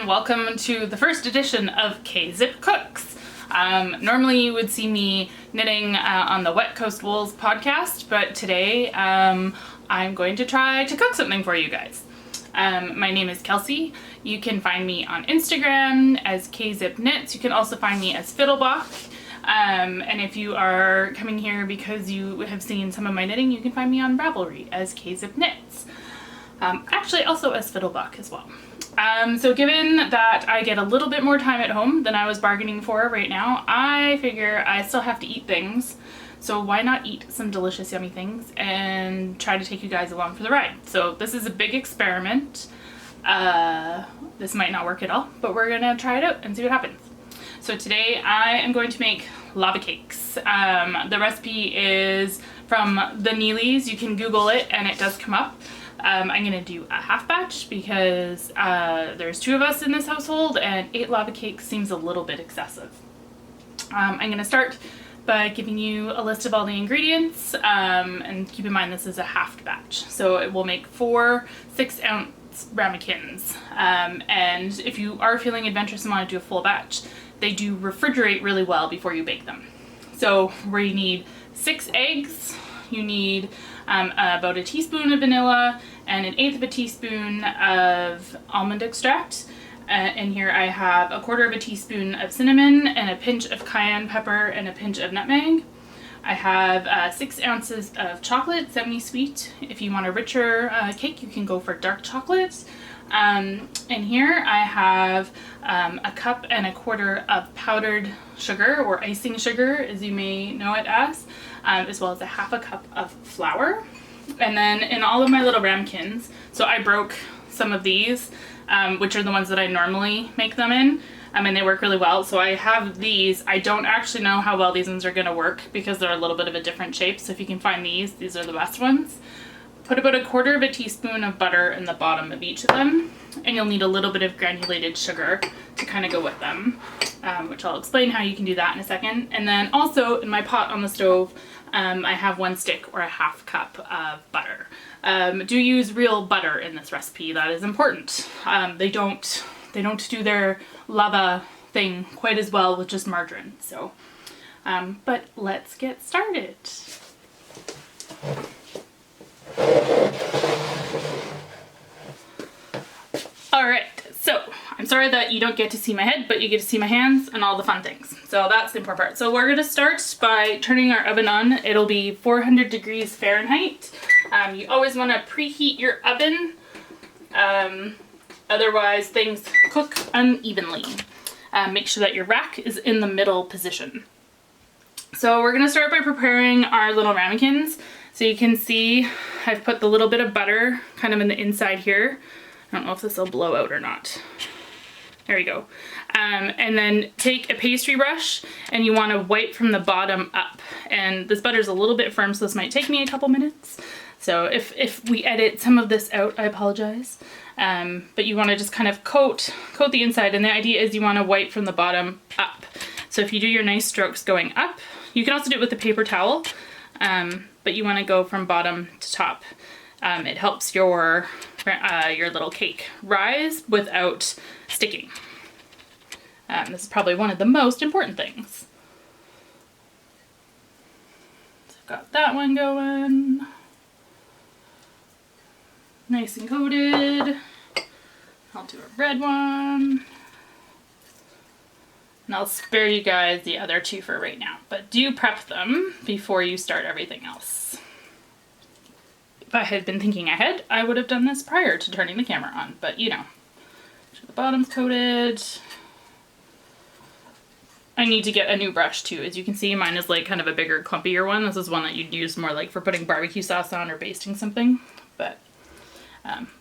and welcome to the first edition of K-Zip Cooks. Normally you would see me knitting on the Wet Coast Wools podcast, but today I'm going to try to cook something for you guys. My name is Kelsey. You can find me on Instagram as K-Zip Knits. You can also find me as Fiddlebach. And if you are coming here because you have seen some of my knitting, you can find me on Ravelry as K-Zip Knits. Actually also as Fiddlebach as well. So given that I get a little bit more time at home than I was bargaining for right now, I figure I still have to eat things. So why not eat some delicious yummy things and try to take you guys along for the ride. So this is a big experiment. This might not work at all, but we're gonna try it out and see what happens. So today I am going to make lava cakes. The recipe is from the Neelys. You can Google it and it does come up. I'm gonna do a half batch because there's 2 of us in this household and 8 lava cakes seems a little bit excessive. I'm gonna start by giving you a list of all the ingredients, and keep in mind this is a half batch. So it will make 4 6-ounce ramekins. And if you are feeling adventurous and want to do a full batch, they do refrigerate really well before you bake them. So where you need 6 eggs, you need about a teaspoon of vanilla and 1/8 of a teaspoon of almond extract. In here I have 1/4 teaspoon of cinnamon and a pinch of cayenne pepper and a pinch of nutmeg. I have 6 ounces of chocolate, semi-sweet. If you want a richer cake, you can go for dark chocolate. In here I have 1.25 cups of powdered sugar, or icing sugar as you may know it as well as 1/2 cup of flour. And then in all of my little ramekins, so I broke some of these, which are the ones that I normally make them in, and they work really well. So I have these. I don't actually know how well these ones are going to work because they're a little bit of a different shape. So if you can find these are the best ones. Put about 1/4 teaspoon of butter in the bottom of each of them, and you'll need a little bit of granulated sugar to kind of go with them, which I'll explain how you can do that in a second. And then also in my pot on the stove, I have 1 stick or 1/2 cup of butter. Do use real butter in this recipe. That is important. They don't do their lava thing quite as well with just margarine. So, but let's get started. Alright, so I'm sorry that you don't get to see my head, but you get to see my hands and all the fun things. So that's the important part. So we're going to start by turning our oven on. It'll be 400 degrees Fahrenheit. You always want to preheat your oven, otherwise things cook unevenly. Make sure that your rack is in the middle position. So we're going to start by preparing our little ramekins. So you can see I've put the little bit of butter kind of in the inside here. I don't know if this will blow out or not. There we go. And then take a pastry brush and you want to wipe from the bottom up. And this butter's a little bit firm, so this might take me a couple minutes. So if we edit some of this out, I apologize. But you want to just kind of coat the inside, and the idea is you want to wipe from the bottom up. So if you do your nice strokes going up, you can also do it with a paper towel, but you want to go from bottom to top. It helps your little cake rise without sticking. This is probably one of the most important things. So I've got that one going. Nice and coated. I'll do a red one. And I'll spare you guys the other 2 for right now, but do prep them before you start everything else. If I had been thinking ahead, I would have done this prior to turning the camera on, but you know. So the bottom's coated. I need to get a new brush too. As you can see, mine is like kind of a bigger, clumpier one. This is one that you'd use more like for putting barbecue sauce on or basting something, but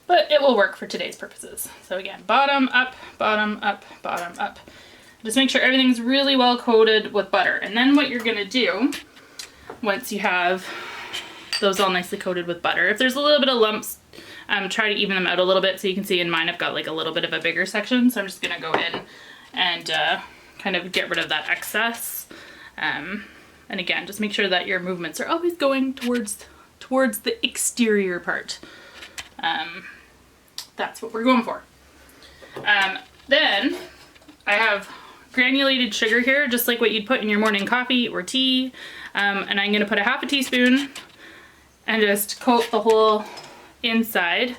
it will work for today's purposes. So again, bottom up, bottom up, bottom up. Just make sure everything's really well coated with butter. And then what you're gonna do, once you have those all nicely coated with butter, if there's a little bit of lumps, try to even them out a little bit. So you can see in mine I've got like a little bit of a bigger section, so I'm just gonna go in and kind of get rid of that excess. And again, just make sure that your movements are always going towards the exterior part. That's what we're going for. Then I have granulated sugar here, just like what you'd put in your morning coffee or tea. And I'm gonna put a half a teaspoon and just coat the whole inside.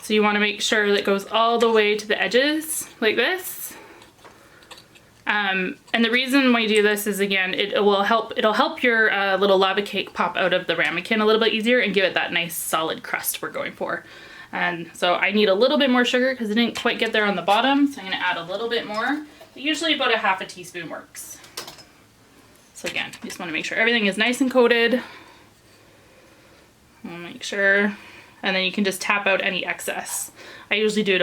So you wanna make sure that it goes all the way to the edges, like this. And the reason why you do this is, again, it'll help your little lava cake pop out of the ramekin a little bit easier and give it that nice solid crust we're going for. And so I need a little bit more sugar because I didn't quite get there on the bottom, so I'm gonna add a little bit more. But usually about a half a teaspoon works. So again, you just wanna make sure everything is nice and coated. I'll make sure, and then you can just tap out any excess. I usually do it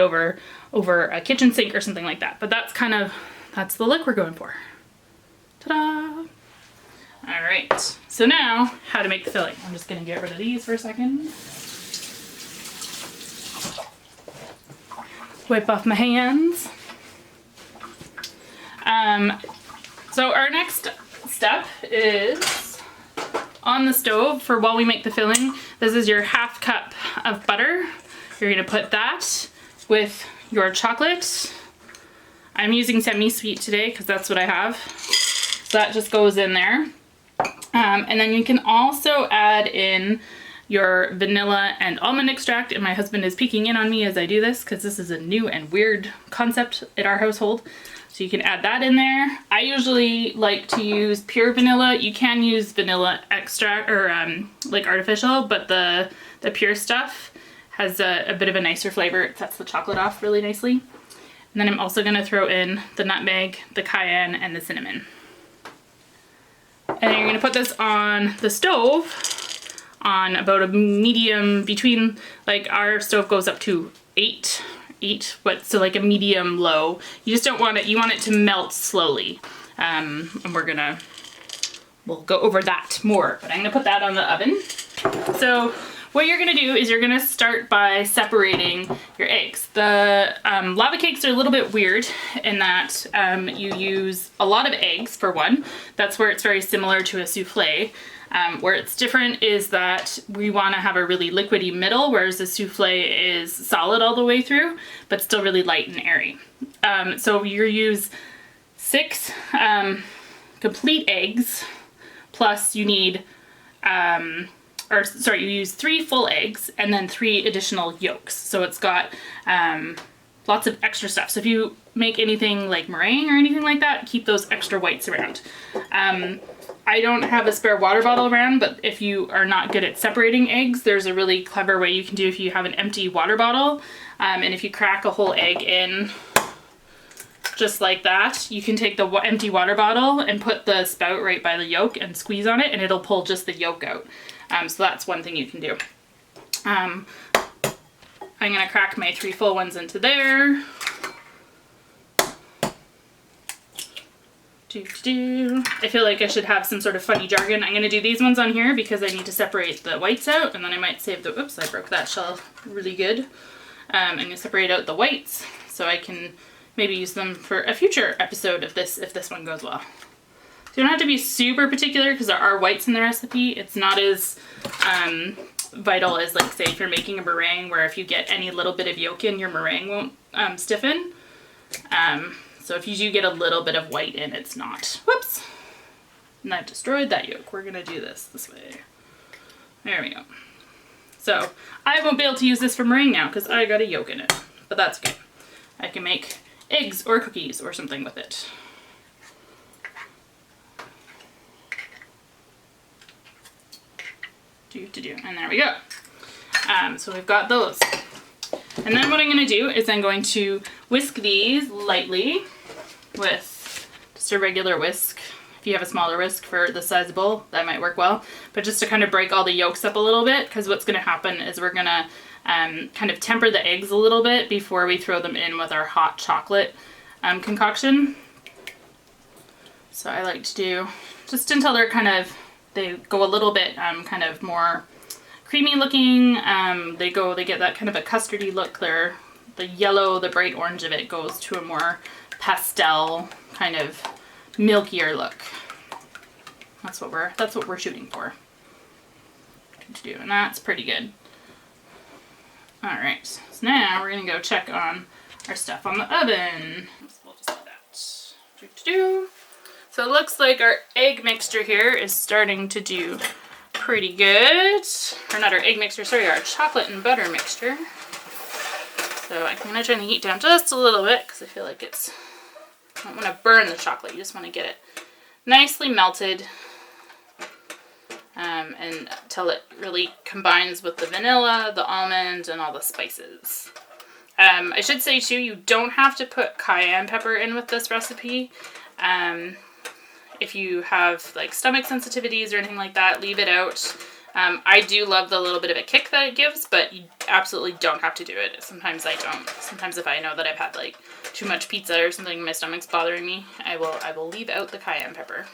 over a kitchen sink or something like that, but that's the look we're going for. Ta-da! All right, so now how to make the filling. I'm just gonna get rid of these for a second. Wipe off my hands. So our next step is on the stove for while we make the filling. This is your half cup of butter. You're gonna put that with your chocolate. I'm using semi-sweet today because that's what I have. So that just goes in there. And then you can also add in your vanilla and almond extract, and my husband is peeking in on me as I do this because this is a new and weird concept in our household. So you can add that in there. I usually like to use pure vanilla. You can use vanilla extract or like artificial, but the pure stuff has a bit of a nicer flavor. It sets the chocolate off really nicely. And then I'm also gonna throw in the nutmeg, the cayenne, and the cinnamon. And then you're gonna put this on the stove on about a medium, between, like our stove goes up to 8, so like a medium low. You just don't want it, you want it to melt slowly. And we'll go over that more, but I'm gonna put that on the oven. So what you're gonna do is you're gonna start by separating your eggs. The lava cakes are a little bit weird in that you use a lot of eggs for one. That's where it's very similar to a souffle. Where it's different is that we want to have a really liquidy middle, whereas the souffle is solid all the way through, but still really light and airy. So you use 6 complete eggs, plus you need, you use 3 full eggs and then 3 additional yolks. So it's got lots of extra stuff. So if you make anything like meringue or anything like that, keep those extra whites around. I don't have a spare water bottle around, but if you are not good at separating eggs, there's a really clever way you can do if you have an empty water bottle. And if you crack a whole egg in just like that, you can take the empty water bottle and put the spout right by the yolk and squeeze on it, and it'll pull just the yolk out. So that's one thing you can do. I'm gonna crack my 3 full ones into there. I feel like I should have some sort of funny jargon. I'm gonna do these ones on here because I need to separate the whites out, and then I might save the, oops, I broke that shell really good. I'm gonna separate out the whites so I can maybe use them for a future episode of this if this one goes well. So you don't have to be super particular because there are whites in the recipe. It's not as vital as, like, say if you're making a meringue, where if you get any little bit of yolk in, your meringue won't stiffen. So if you do get a little bit of white in, it's not. Whoops! And I've destroyed that yolk. We're gonna do this way. There we go. So I won't be able to use this for meringue now because I got a yolk in it, but that's okay. I can make eggs or cookies or something with it. And there we go. So we've got those. And then what I'm going to do is I'm going to whisk these lightly with just a regular whisk. If you have a smaller whisk for the size of bowl, that might work well. But just to kind of break all the yolks up a little bit, because what's going to happen is we're going to kind of temper the eggs a little bit before we throw them in with our hot chocolate concoction. So I like to do just until they're they go a little bit kind of more creamy looking. They get that kind of a custardy look. The yellow, the bright orange of it goes to a more pastel kind of milkier look. That's what we're shooting for. And that's pretty good. All right, so now we're gonna go check on our stuff on the oven. We'll just let that do. So it looks like our egg mixture here is starting to do pretty good. Or not our egg mixture, sorry, our chocolate and butter mixture. So I'm going to turn the heat down just a little bit because I feel like it's, I don't want to burn the chocolate, you just want to get it nicely melted and until it really combines with the vanilla, the almond, and all the spices. I should say too, you don't have to put cayenne pepper in with this recipe. If you have like stomach sensitivities or anything like that, leave it out. I do love the little bit of a kick that it gives, but you absolutely don't have to do it. Sometimes I don't. Sometimes if I know that I've had like too much pizza or something, my stomach's bothering me, I will leave out the cayenne pepper.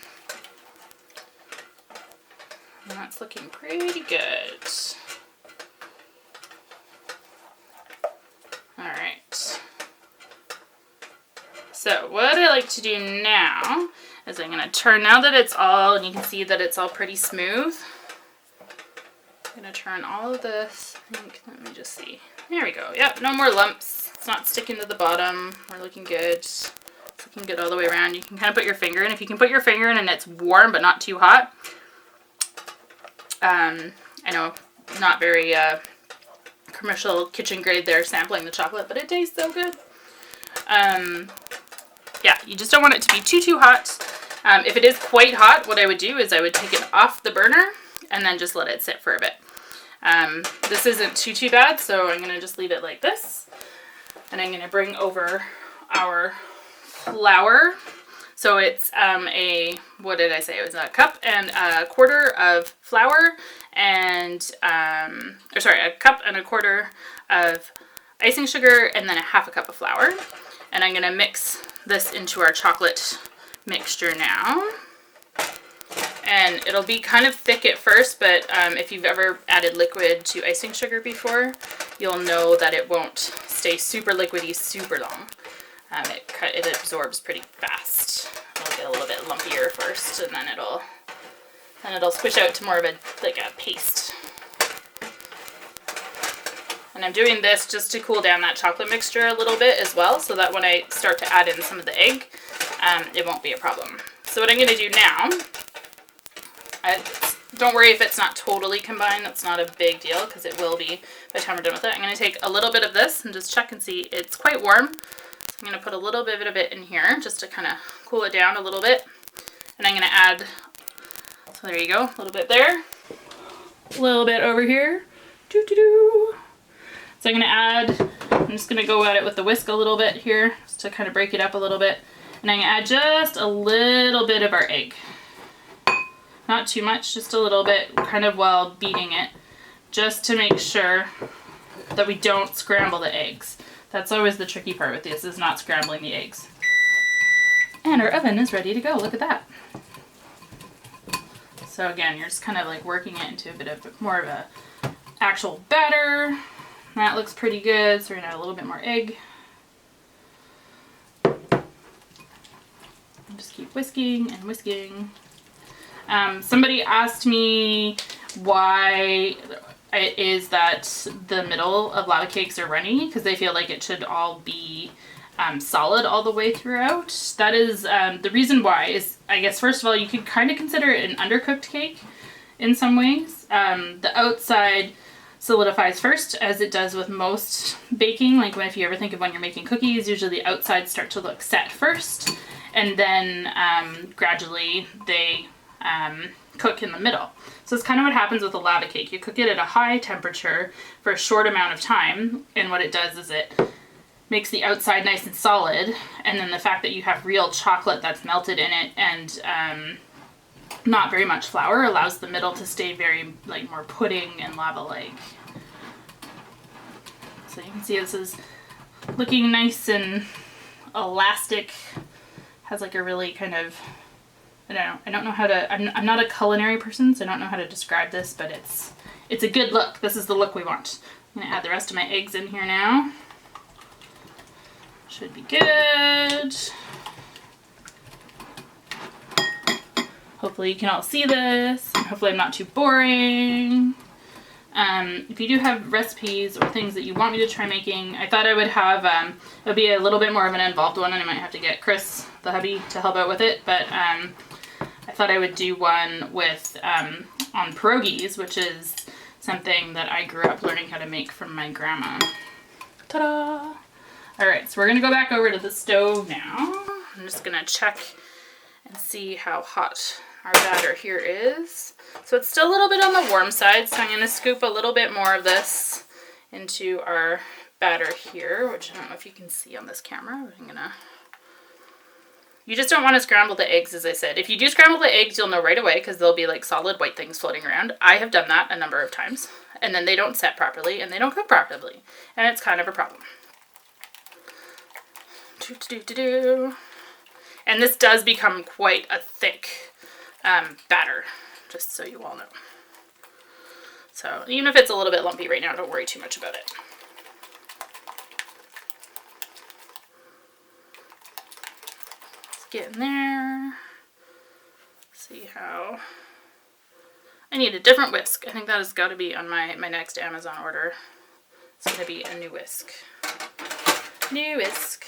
And that's looking pretty good. All right. So what I like to do now is I'm going to turn, now that it's all, and you can see that it's all pretty smooth, I'm going to turn all of this, let me just see. There we go. Yep, no more lumps. It's not sticking to the bottom. We're looking good. It's looking good all the way around. You can kind of put your finger in. If you can put your finger in and it's warm but not too hot. I know, not very commercial kitchen grade there sampling the chocolate, but it tastes so good. Yeah, you just don't want it to be too hot. If it is quite hot, what I would do is I would take it off the burner and then just let it sit for a bit. This isn't too bad, so I'm going to just leave it like this. And I'm going to bring over our flour. So it's what did I say? It was a cup and a quarter of flour and, a cup and a quarter of icing sugar and then a half a cup of flour. And I'm going to mix this into our chocolate mixture now. And it'll be kind of thick at first, but if you've ever added liquid to icing sugar before, you'll know that it won't stay super liquidy super long. It absorbs pretty fast. It'll get a little bit lumpier first, and then it'll squish out to more of a paste. And I'm doing this just to cool down that chocolate mixture a little bit as well, so that when I start to add in some of the egg, it won't be a problem. So what I'm going to do now, don't worry if it's not totally combined, that's not a big deal, because it will be by the time we're done with it. I'm going to take a little bit of this and just check and see. It's quite warm, so I'm going to put a little bit of it in here just to kind of cool it down a little bit. And I'm going to add, so there you go, a little bit there, a little bit over here. So I'm going to add, I'm just going to go at it with the whisk a little bit here, just to kind of break it up a little bit. And I'm going to add just a little bit of our egg. Not too much, just a little bit, kind of while beating it, just to make sure that we don't scramble the eggs. That's always the tricky part with this, is not scrambling the eggs. And our oven is ready to go, look at that. So again, you're just kind of like working it into a bit of more of a actual batter. That looks pretty good, so we're gonna add a little bit more egg. Just keep whisking and whisking. Somebody asked me why it is that the middle of lava cakes are runny, because they feel like it should all be solid all the way throughout. That is, the reason why is, I guess, first of all, you could kind of consider it an undercooked cake in some ways. The outside solidifies first, as it does with most baking. Like if you ever think of when you're making cookies, usually the outsides start to look set first, and then gradually they cook in the middle. So it's kind of what happens with a lava cake. You cook it at a high temperature for a short amount of time, and what it does is it makes the outside nice and solid, and then the fact that you have real chocolate that's melted in it and not very much flour allows the middle to stay very more pudding and lava-like. So you can see this is looking nice and elastic. Has like a really kind of, I don't know how to, I'm not a culinary person, so I don't know how to describe this, but it's a good look. This is the look we want. I'm gonna add the rest of my eggs in here now. Should be good. Hopefully you can all see this. Hopefully I'm not too boring. if you do have recipes or things that you want me to try making, I thought I would have, it would be a little bit more of an involved one, and I might have to get Chris, the hubby, to help out with it, but I thought I would do one with, on pierogies, which is something that I grew up learning how to make from my grandma. Ta-da! Alright, so we're going to go back over to the stove now. I'm just going to check and see how hot our batter here is. So it's still a little bit on the warm side, so I'm going to scoop a little bit more of this into our batter here, which I don't know if you can see on this camera, but I'm going to... You just don't want to scramble the eggs, as I said. If you do scramble the eggs, you'll know right away because there'll be like solid white things floating around. I have done that a number of times, and then they don't set properly and they don't cook properly, and it's kind of a problem. And this does become quite a thick batter, just so you all know. So even if it's a little bit lumpy right now, don't worry too much about it. Get in there. See how... I need a different whisk. I think that has got to be on my next Amazon order. It's going to be a new whisk. New whisk.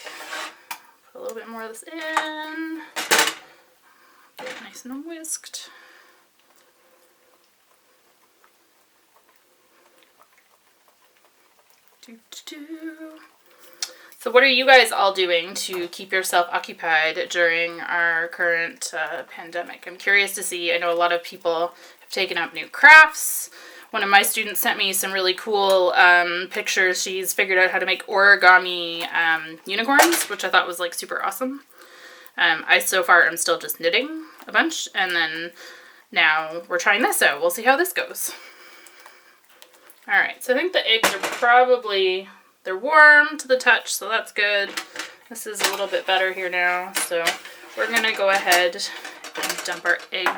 Put a little bit more of this in. Get it nice and whisked. So what are you guys all doing to keep yourself occupied during our current pandemic? I'm curious to see. I know a lot of people have taken up new crafts. One of my students sent me some really cool pictures. She's figured out how to make origami unicorns, which I thought was like super awesome. I so far am still just knitting a bunch, and then now we're trying this out. We'll see how this goes. Alright, so I think the eggs are probably... They're warm to the touch, so that's good. This is a little bit better here now, so we're going to go ahead and dump our egg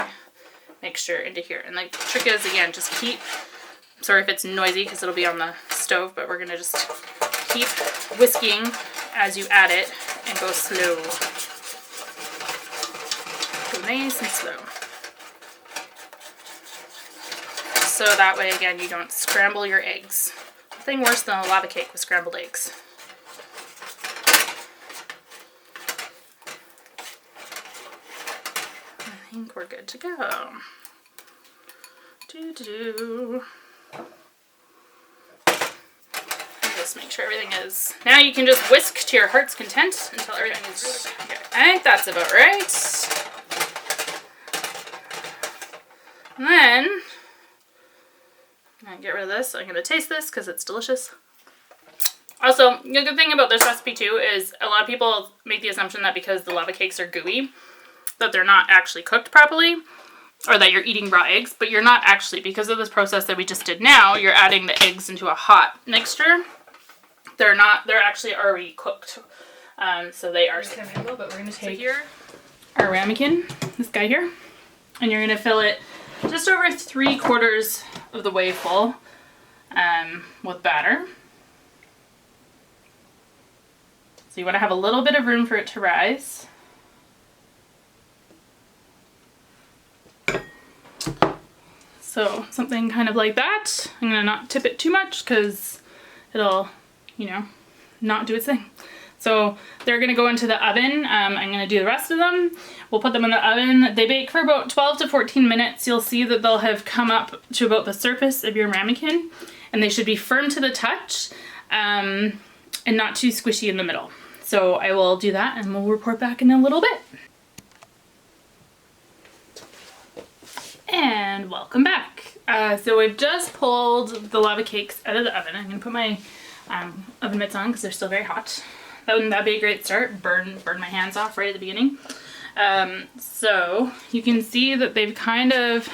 mixture into here. And the trick is, again, just keep, sorry if it's noisy because it'll be on the stove, but we're going to just keep whisking as you add it and go slow. Go nice and slow. So that way, again, you don't scramble your eggs. Nothing worse than a lava cake with scrambled eggs. I think we're good to go. Just make sure everything is... Now you can just whisk to your heart's content until everything is really good. I think that's about right. And then... I'm going to get rid of this. I'm going to taste this because it's delicious. Also, the good thing about this recipe too is a lot of people make the assumption that because the lava cakes are gooey, that they're not actually cooked properly, or that you're eating raw eggs, but you're not actually. Because of this process that we just did now, you're adding the eggs into a hot mixture. They're actually already cooked. So they are but we're going to take our ramekin, this guy here, and you're going to fill it just over 3/4 of the way full with batter. So you want to have a little bit of room for it to rise. So something kind of like that. I'm going to not tip it too much because it'll, you know, not do its thing. So they're going to go into the oven. I'm going to do the rest of them. We'll put them in the oven. They bake for about 12 to 14 minutes. You'll see that they'll have come up to about the surface of your ramekin, and they should be firm to the touch and not too squishy in the middle. So I will do that and we'll report back in a little bit. And welcome back. So we've just pulled the lava cakes out of the oven. I'm going to put my oven mitts on because they're still very hot. That'd be a great start. Burn my hands off right at the beginning. So you can see that they've kind of,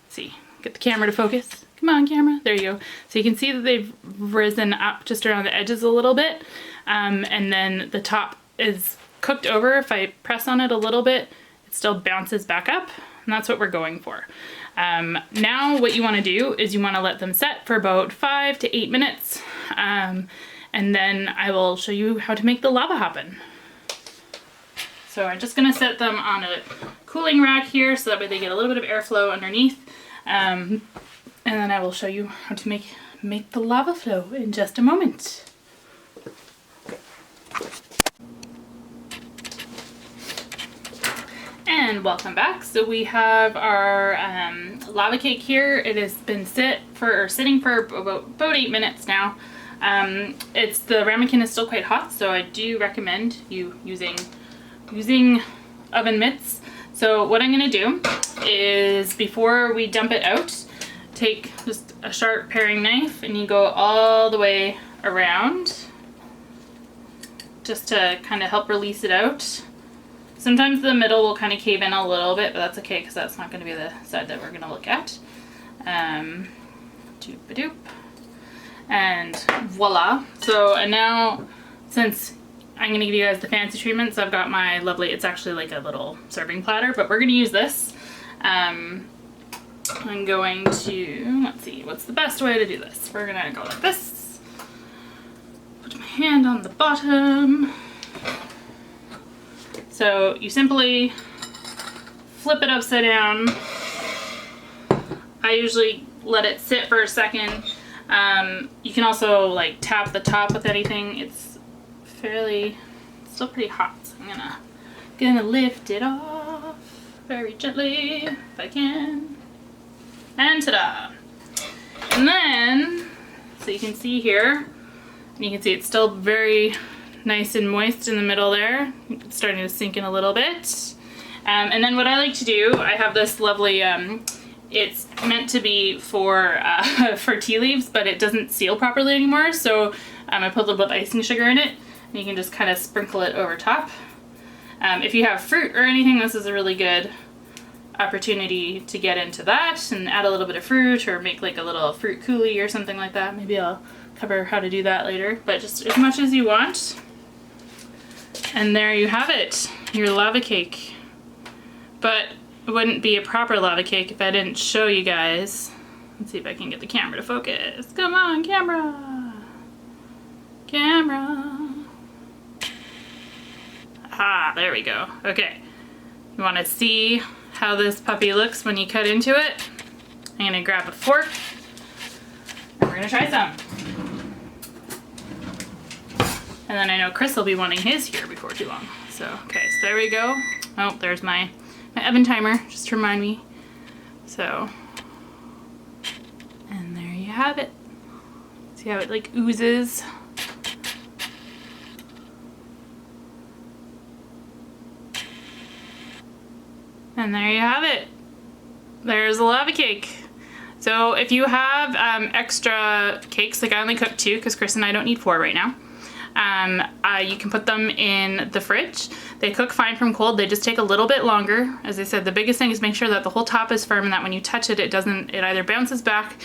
see, get the camera to focus. Come on, camera. There you go. So you can see that they've risen up just around the edges a little bit. And then the top is cooked over. If I press on it a little bit, it still bounces back up. And that's what we're going for. Now what you want to do is you want to let them set for about 5 to 8 minutes. And then I will show you how to make the lava happen. So I'm just going to set them on a cooling rack here so that way they get a little bit of airflow underneath. And And then I will show you how to make the lava flow in just a moment. And welcome back. So we have our lava cake here. It has been sitting for about 8 minutes now. The ramekin is still quite hot, so I do recommend you using oven mitts. So what I'm going to do is, before we dump it out, take just a sharp paring knife and you go all the way around just to kind of help release it out. Sometimes the middle will kind of cave in a little bit, but that's okay because that's not going to be the side that we're going to look at. Doop-a-doop. And voila. So, and now, since I'm going to give you guys the fancy treatment, so I've got my lovely, it's actually like a little serving platter, but we're going to use this. I'm going to, let's see, what's the best way to do this? We're going to go like this. Put my hand on the bottom. So you simply flip it upside down. I usually let it sit for a second. You can also like tap the top with anything. It's still pretty hot, so I'm gonna lift it off very gently if I can. And ta-da! And then, so you can see here, and you can see it's still very nice and moist in the middle there. It's starting to sink in a little bit. And then what I like to do, I have this lovely, it's meant to be for tea leaves, but it doesn't seal properly anymore. So I put a little bit of icing sugar in it, and you can just kind of sprinkle it over top. If you have fruit or anything, this is a really good opportunity to get into that and add a little bit of fruit, or make like a little fruit coulis or something like that. Maybe I'll cover how to do that later, but just as much as you want. And there you have it, your lava cake. But it wouldn't be a proper lava cake if I didn't show you guys. Let's see if I can get the camera to focus. Come on, camera! Camera! Ah, there we go. Okay. You want to see how this puppy looks when you cut into it? I'm gonna grab a fork and we're gonna try some. And then I know Chris will be wanting his here before too long. So, okay, so there we go. Oh, there's my oven timer, just to remind me. So, and there you have it. See how it like oozes? And there you have it. There's a lava cake. So if you have extra cakes, like I only cooked 2 because Chris and I don't need 4 right now. You can put them in the fridge. They cook fine from cold. They just take a little bit longer. As I said, the biggest thing is make sure that the whole top is firm and that when you touch it, it either bounces back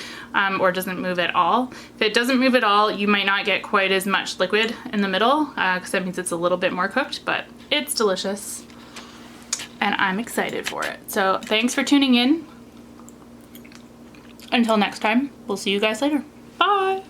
or doesn't move at all. If it doesn't move at all, you might not get quite as much liquid in the middle because that means it's a little bit more cooked, but it's delicious. And I'm excited for it. So thanks for tuning in. Until next time, we'll see you guys later. Bye!